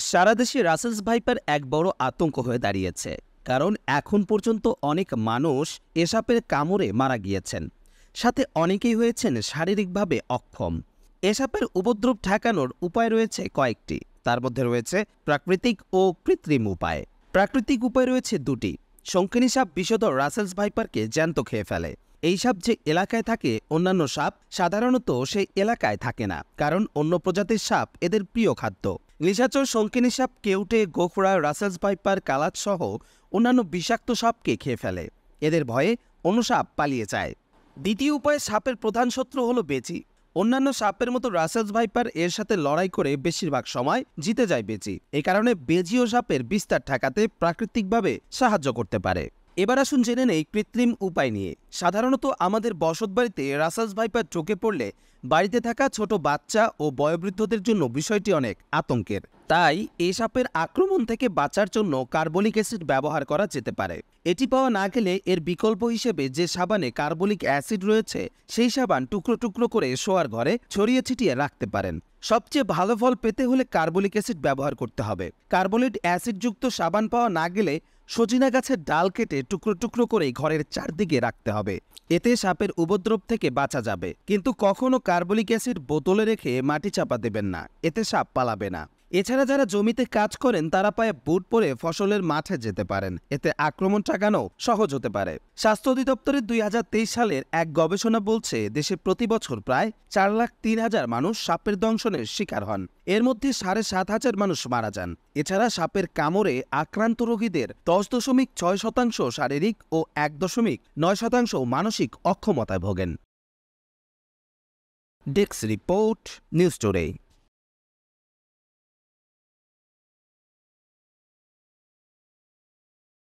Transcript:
সারা দেশে Russell's viper এক বড় আতঙ্ক হয়ে দাঁড়িয়েছে, কারণ এখন পর্যন্ত অনেক মানুষ এ সাপের কামড়ে মারা গিয়েছেন, সাথে অনেকেই হয়েছেন শারীরিকভাবে অক্ষম। এ সাপের উপদ্রব ঠেকানোর উপায় রয়েছে কয়েকটি, তার মধ্যে রয়েছে প্রাকৃতিক ও কৃত্রিম উপায়। প্রাকৃতিক উপায় রয়েছে দুটি। শঙ্কিনী সাপ বিষধর রাসেলস ভাইপারকে জ্যান্ত খেয়ে ফেলে। এই সাপ যে এলাকায় থাকে, অন্যান্য সাপ সাধারণত সেই এলাকায় থাকে না, কারণ অন্য প্রজাতির সাপ এদের প্রিয় খাদ্য। নিশাচর শঙ্কিনী সাপ কেউটে, গোখরা, রাসেলস ভাইপার, কালাত সহ অন্যান্য বিষাক্ত সাপকে খেয়ে ফেলে। এদের ভয়ে অন্য সাপ পালিয়ে যায়। দ্বিতীয় উপায়ে সাপের প্রধান শত্রু হলো বেজি। অন্যান্য সাপের মতো রাসেলস ভাইপার এর সাথে লড়াই করে বেশিরভাগ সময় জিতে যায় বেজি। এই কারণে বেজি ও সাপের বিস্তার ঠেকাতে প্রাকৃতিকভাবে সাহায্য করতে পারে। এবার আসুন জেনে নেই কৃত্রিম উপায় নিয়ে। সাধারণত আমাদের বসতবাড়িতে রাসেলস ভাইপার চোখে পড়লে বাড়িতে থাকা ছোট বাচ্চা ও বয়োবৃদ্ধদের জন্য বিষয়টি অনেক আতঙ্কের। তাই এই সাপের আক্রমণ থেকে বাঁচার জন্য কার্বলিক অ্যাসিড ব্যবহার করা যেতে পারে। এটি পাওয়া না গেলে এর বিকল্প হিসেবে যে সাবানে কার্বলিক অ্যাসিড রয়েছে, সেই সাবান টুকরো টুকরো করে শোয়ার ঘরে ছড়িয়ে ছিটিয়ে রাখতে পারেন। সবচেয়ে ভালো ফল পেতে হলে কার্বলিক অ্যাসিড ব্যবহার করতে হবে। কার্বলিক অ্যাসিডযুক্ত সাবান পাওয়া না গেলে সজিনা গাছের ডাল কেটে টুকরো টুকরো করে ঘরের চারদিকে রাখতে হবে। এতে সাপের উপদ্রব থেকে বাঁচা যাবে। কিন্তু কখনো কার্বলিক অ্যাসিড বোতলে রেখে মাটি চাপা দেবেন না, এতে সাপ পালাবে না। এছাড়া যারা জমিতে কাজ করেন তারা পায়ে বুট পরে ফসলের মাঠে যেতে পারেন, এতে আক্রমণ ঠেকানো সহজ হতে পারে। স্বাস্থ্য অধিদপ্তরের 2023 সালের এক গবেষণা বলছে, দেশে প্রতি বছর প্রায় 4,03,000 মানুষ সাপের দংশনের শিকার হন। এর মধ্যে 7,500 মানুষ মারা যান। এছাড়া সাপের কামড়ে আক্রান্ত রোগীদের 10.6% শারীরিক ও 1.9% মানসিক অক্ষমতায় ভোগেন। Desk report, news today.